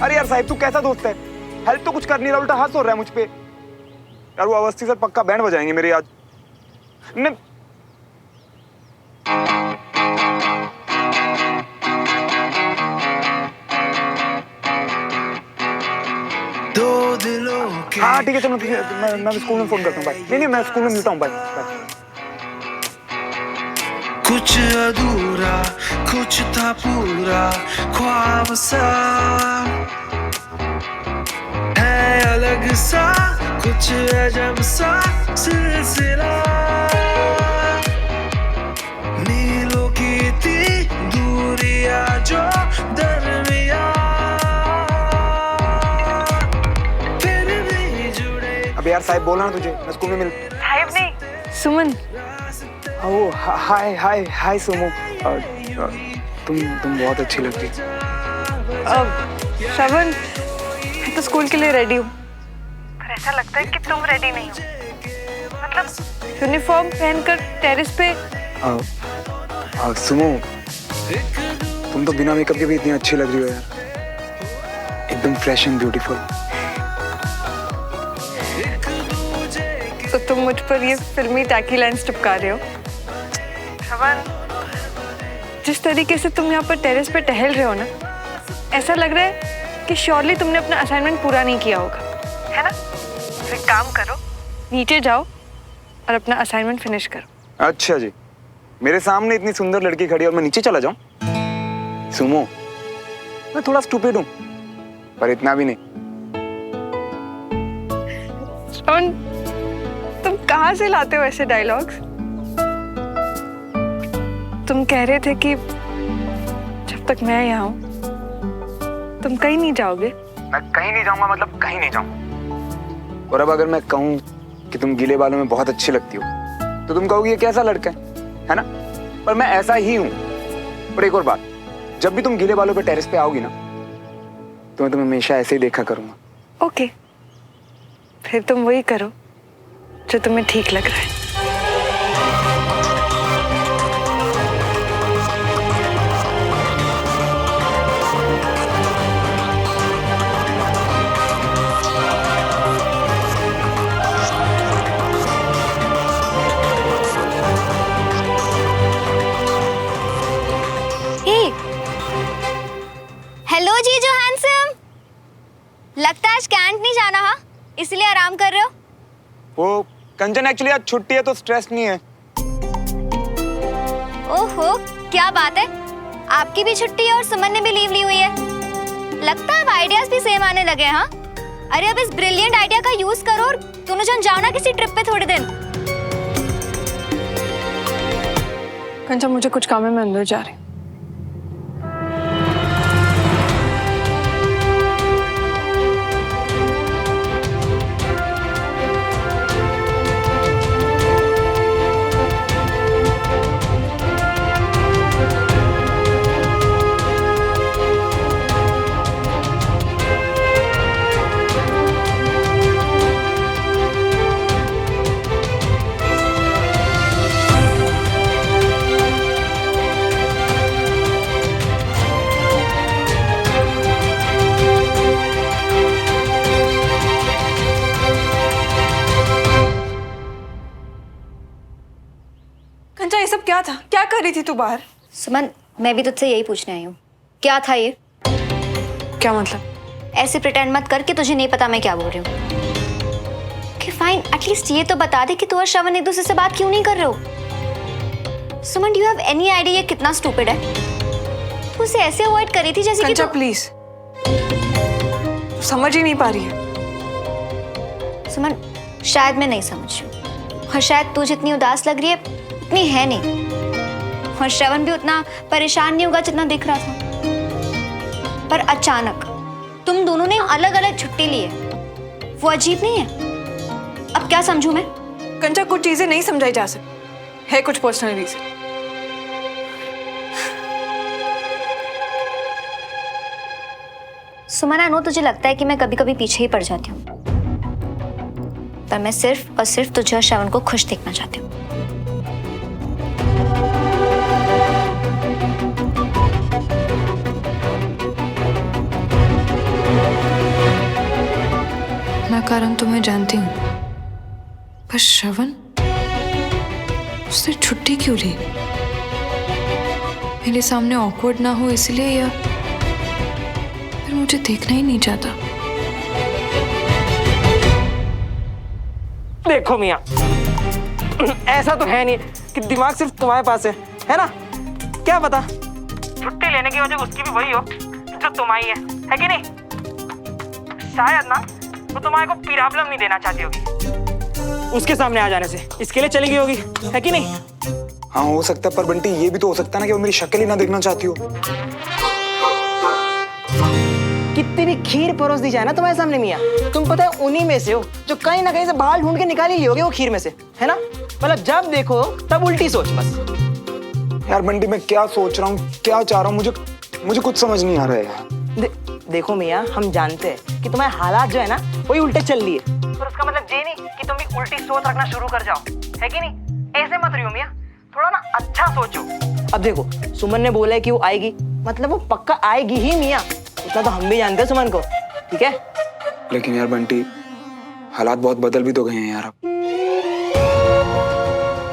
अरे यार साहिब, तू कैसा दोस्त है? हेल्प तो कुछ कर नहीं रहा, उल्टा हंस हो रहा है मुझ पे। यार वो अवस्थी सर पक्का बैंड बजाएंगे मेरे आज। न... हाँ ठीक है, चलो मैं स्कूल में फोन करता हूँ। बाय। नहीं, मैं स्कूल में मिलता हूँ। Bye bye. कुछ अधूरा कुछ था पूरा, ख्वाब सा है अलग सा, कुछ अजब सा सिलसिला, मीलों की थी दूरियां जो दरमिया, फिर भी जुड़े। अब यार साहिब बोला ना तुझे, मैं स्कूल में मिल। साहिब नहीं, सुमन। ओ हाय हाय हाय सुमो। तुम बहुत अच्छी लगती। श्रवण, मैं तो स्कूल के लिए रेडी हूँ, पर ऐसा लगता है कि तुम रेडी नहीं हो। मतलब यूनिफॉर्म पहनकर टेरेस पे। सुमो, तुम तो बिना मेकअप के भी इतनी अच्छी लग रही हो यार, एकदम फ्रेश एंड ब्यूटीफुल। तो तुम मुझ पर ये फिल्मी टैकी लाइन्स चिपका रहे हो। श्रवण, जिस तरीके से तुम यहाँ पर टेरेस पे टहल रहे हो ना, ऐसा लग रहा है कि श्योरली तुमने अपना असाइनमेंट पूरा नहीं किया होगा, है ना? तो एक काम करो, नीचे जाओ और अपना असाइनमेंट फिनिश करो। अच्छा जी, मेरे सामने इतनी सुंदर लड़की खड़ी और मैं नीचे चला जाऊं? सुमो, मैं थोड़ा स्टूपिड हूं, पर इतना भी नहीं। श्रवण, तुम कहाँ से लाते हो ऐसे डायलॉग्स? तुम कह रहे थे कि जब तक मैं यहाँ हूँ तुम कहीं नहीं जाओगे। मैं कहीं नहीं जाऊंगा, मतलब कहीं नहीं जाऊंगा। और अब अगर मैं कहूँ कि तुम गीले बालों में बहुत अच्छी लगती हो, तो तुम कहोगी ये कैसा लड़का है ना? पर मैं ऐसा ही हूँ। और एक और बात, जब भी तुम गीले बालों पे टेरेस पे आओगी ना, तो मैं तुम्हें हमेशा ऐसे ही देखा करूंगा। ओके, फिर तुम वही करो जो तुम्हें ठीक लग रहा है। हेलो जीजू हैंडसम, लगता है आज कैंट नहीं जाना। हाँ, इसलिए आराम कर रहे हो? वो कंचन, एक्चुअली आज छुट्टी है तो स्ट्रेस नहीं है। ओहो, क्या बात है, आपकी भी छुट्टी है और सुमन ने भी लीव ली हुई है। लगता है अब आइडियाज भी सेम आने लगे। हाँ, अरे अब इस ब्रिलियंट आइडिया का यूज करो और दोनों जन जाओ ना किसी ट्रिप पे थोड़े दिन। कंचन, मुझे कुछ काम है, मैं अंदर जा रही हूँ। कंचन, ये सब क्या था? क्या कर रही थी तू बाहर? सुमन, मैं भी तुझसे यही पूछने आई हूँ, क्या था ये? क्या मतलब? ऐसे प्रिटेंड मत कर कि तुझे नहीं पता मैं क्या बोल रही हूँ। कि फाइन, एटलीस्ट ये तो बता दे कि तू और श्रवण एक दूसरे से बात क्यों नहीं कर रहे हो? Suman, do you have any idea ये कितना स्टूपिड है? तू उसे ऐसे अवॉइड करी थी जैसे कि कंचन प्लीज, समझ ही नहीं पा रही है। सुमन, शायद मैं नहीं समझ रही हूँ, और शायद तू जितनी उदास लग रही है उतनी है नहीं, और श्रवण भी उतना परेशान नहीं होगा जितना दिख रहा था। पर अचानक तुम दोनों ने अलग अलग छुट्टी ली है, वो अजीब नहीं है? अब क्या समझूं मैं? कंचन, कुछ चीजें नहीं समझाई जा सकती, है कुछ personal reason. Suman, I know तुझे लगता है कि मैं कभी कभी पीछे ही पड़ जाती हूँ, पर मैं सिर्फ और सिर्फ तुझे और श्रवण को खुश देखना चाहती हूँ। श्रवण उसने छुट्टी क्यों ली? मेरे सामने ऑकवर्ड ना हो इसलिए, या फिर मुझे देखना ही नहीं चाहता? देखो मियाँ, ऐसा तो है नहीं कि दिमाग सिर्फ तुम्हारे पास है ना? क्या पता छुट्टी लेने की वजह उसकी भी वही हो जो तुम्हारी है कि नहीं? शायद ना वो तुम्हारे को प्रॉब्लम नहीं देना चाहती होगी उसके सामने आ जाने से, इसके लिए चली गई होगी, है कि नहीं? हाँ हो सकता है, पर बंटी ये भी तो हो सकता है ना कि वो मेरी शक्ल ही ना देखना चाहती हो। कितनी भी खीर परोस दी जाए ना तुम्हारे सामने मियाँ, तुम पता है उन्हीं में से हो जो कहीं ना कहीं से बाल ढूंढ के निकाल ही लियोगे वो खीर में से, है ना? मतलब जब देखो तब उल्टी सोच बस। यार बंटी मैं क्या सोच रहा हूँ, क्या चाह रहा हूँ, मुझे कुछ समझ नहीं आ रहा है यार। देखो मियाँ, हम जानते हैं कि तुम्हारे हालात जो है ना वही उल्टे चल रही है, पर उसका मतलब ये नहीं कि तुम भी उल्टी सोच रखना शुरू कर जाओ, है कि नहीं? ऐसे मत रहियो मियाँ, थोड़ा ना अच्छा सोचो। अब देखो सुमन ने बोला है कि वो आएगी, मतलब वो पक्का आएगी ही मियाँ, उतना तो हम भी जानते हैं सुमन को, ठीक है? लेकिन यार बंटी हालात बहुत बदल भी तो गए हैं यार अब।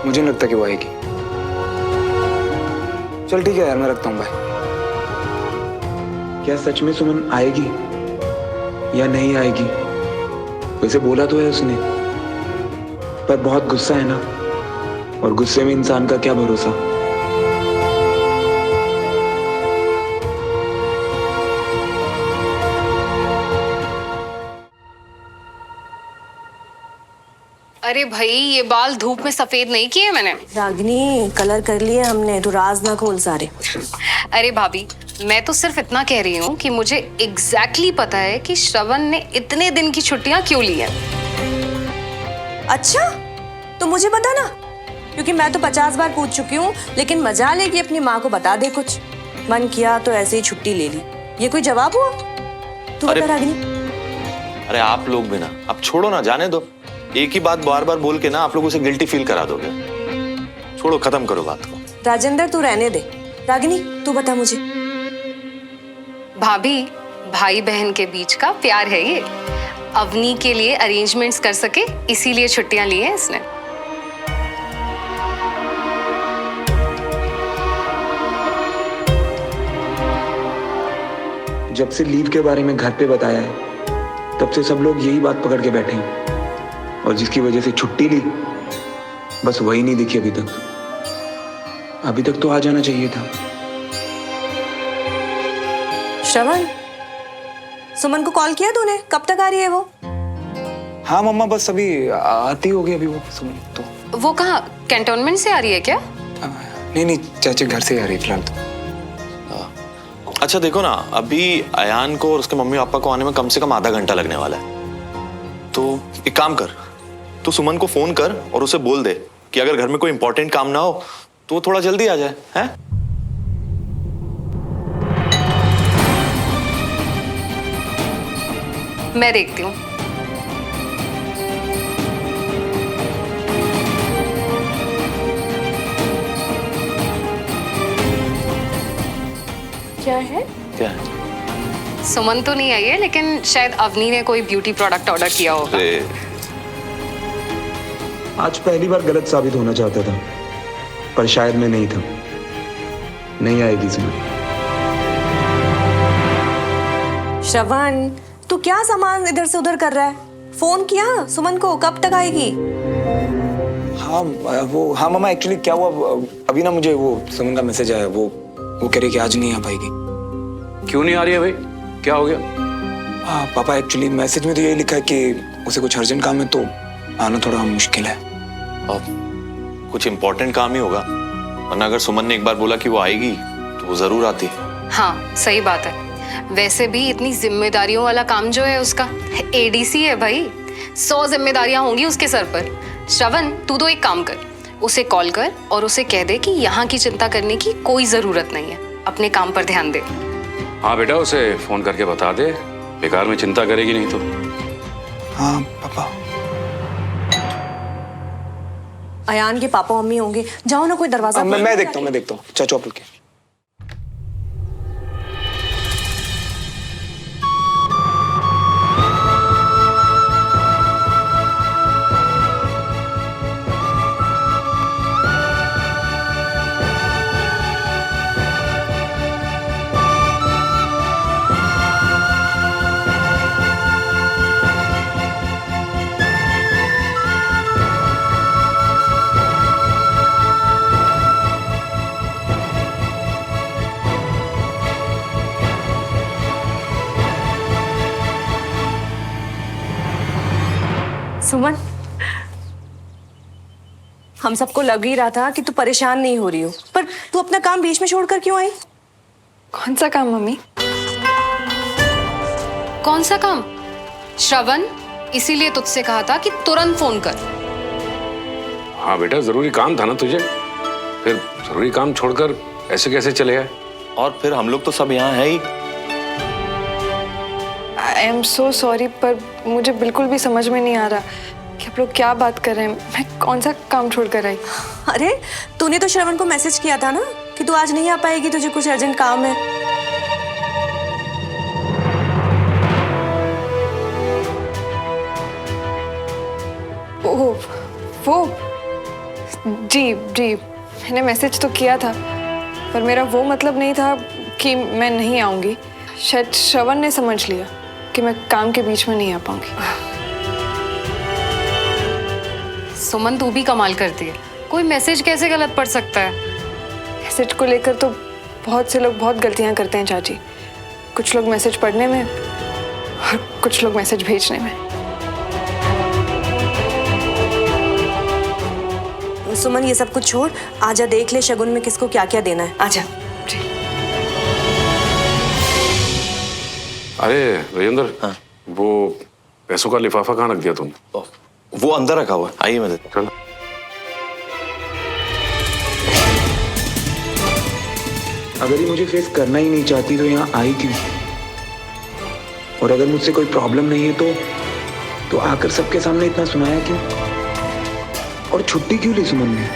मुझे नहीं लगता कि वो आएगी। चल ठीक है यार, मैं रखता हूँ, बाय। क्या सच में सुमन आएगी या नहीं आएगी? वैसे बोला तो है उसने, पर बहुत गुस्सा है ना, और गुस्से में इंसान का क्या भरोसा। अरे भाई, ये बाल धूप में सफेद नहीं किए मैंने। रागिनी, कलर कर लिए हमने, तो राज ना खोल सारे। अरे भाभी, मैं तो सिर्फ इतना कह रही हूँ कि मुझे एग्जैक्टली पता है कि श्रवण ने इतने दिन की छुट्टियां क्यों ली हैं। अच्छा, तो मुझे बता ना, क्योंकि मैं तो 50 बार पूछ चुकी हूँ, लेकिन मजा ले कि अपनी माँ को बता दे कुछ। मन किया तो ऐसे ही छुट्टी ले ली, ये कोई जवाब हुआ? तू बता रागिनी। अरे आप लोग भी ना, अब छोड़ो ना, जाने दो। एक ही बात बार बार बोल के ना आप लोग उसे गिल्टी फील करा दोगे। छोड़ो, खत्म करो बात को। राजेंद्र तू रहने दे। रागिनी तू बता मुझे। भाभी, भाई बहन के बीच का प्यार है ये। अवनी के लिए अरेंजमेंट्स कर सके इसीलिए छुट्टियां ली हैं इसने। जब से लीव के बारे में घर पे बताया है, तब से सब लोग यही बात पकड़ के बैठे हैं, और जिसकी वजह से छुट्टी ली, बस वही नहीं दिखी अभी तक। अभी तक तो आ जाना चाहिए था। श्रवण, सुमन को कॉल किया तूने? कब तक आ रही है वो? हाँ मम्मा, बस अभी आती होगी अभी वो सुमन तो। वो कहाँ, कैंटोनमेंट से आ रही है क्या? नहीं, चाचे घर से आ रही फिलहाल तो। अच्छा देखो ना, अभी अयान को और उसके मम्मी पापा को आने में कम से कम आधा घंटा लगने वाला है। तो एक काम कर, तू सुमन को फोन कर और उसे बोल दे कि अगर घर में कोई इंपॉर्टेंट काम ना हो तो वो थोड़ा जल्दी आ जाए, हैं? मैं देखती हूँ। क्या है? क्या है? सुमन तो नहीं आई है, लेकिन शायद अवनी ने कोई ब्यूटी प्रोडक्ट ऑर्डर किया होगा। आज पहली बार गलत साबित होना चाहता था, पर शायद मैं नहीं था। नहीं आएगी सुमन। श्रवण, तू क्या सामान इधर से उधर कर रहा है? फोन किया सुमन को, कब तक आएगी? हाँ मम्मा, एक्चुअली क्या हुआ, अभी ना मुझे वो सुमन का मैसेज आया, वो कह रही कि आज नहीं आ पाएगी। क्यों नहीं आ रही है भाई, क्या हो गया? हाँ पापा, एक्चुअली मैसेज में तो यही लिखा है कि उसे कुछ अर्जेंट काम है, तो आना थोड़ा मुश्किल है। अब कुछ इंपॉर्टेंट काम ही होगा, वरना अगर सुमन ने एक बार बोला कि वो आएगी तो वो जरूर आती। हाँ सही बात है। वैसे भी इतनी जिम्मेदारियों वाला काम जो है उसका, एडीसी है भाई, 100 जिम्मेदारियां होंगी उसके सर पर। श्रवण, तू तो एक काम कर, उसे कॉल कर और उसे कह दे कि यहाँ की चिंता करने की कोई जरूरत नहीं है, अपने काम पर ध्यान दे। हाँ बेटा, उसे फोन करके बता दे, बेकार में चिंता करेगी नहीं तो। हाँ पापा। अयान के पापा मम्मी होंगे, जाओ ना कोई दरवाजा। मैं देखता हूँ चाचू आप लोग के। सुमन, हम सबको लग ही रहा था कि तू परेशान नहीं हो रही हो, पर तू अपना काम बीच में छोड़कर क्यों आई? कौन सा काम मम्मी? कौन सा काम? श्रवण, इसीलिए तुझसे कहा था कि तुरंत फोन कर। हाँ बेटा, जरूरी काम था ना तुझे, फिर जरूरी काम छोड़कर ऐसे कैसे चले आए? और फिर हम लोग तो सब यहाँ है ही। आई एम सो सॉरी, पर मुझे बिल्कुल भी समझ में नहीं आ रहा कि आप लोग क्या बात कर रहे हैं। मैं कौन सा काम छोड़ कर आई? अरे तूने तो श्रवण को मैसेज किया था ना कि तू आज नहीं आ पाएगी, तुझे कुछ अर्जेंट काम है। ओह, वो जी जी, मैंने मैसेज तो किया था, पर मेरा वो मतलब नहीं था कि मैं नहीं आऊंगी। शायद श्रवण ने समझ लिया कि मैं काम के बीच में नहीं आ पाऊंगी। सुमन, तू भी कमाल करती है। कोई मैसेज कैसे गलत पढ़ सकता है? मैसेज को लेकर तो बहुत से लोग बहुत गलतियां करते हैं चाची। कुछ लोग मैसेज पढ़ने में और कुछ लोग मैसेज भेजने में। सुमन, ये सब कुछ छोड़, आजा देख ले शगुन में किसको क्या क्या देना है। आजा। जी। अरे राजेंद्र, हाँ? वो पैसों का लिफाफा कहाँ रख दिया तुम? वो अंदर रखा हुआ है, आइए मैं देता हूं। चलो। अगर ये मुझे फेस करना ही नहीं चाहती तो यहाँ आई क्यों? और अगर मुझसे कोई प्रॉब्लम नहीं है तो आकर सबके सामने इतना सुनाया क्यों? और छुट्टी क्यों ली सुमन ने?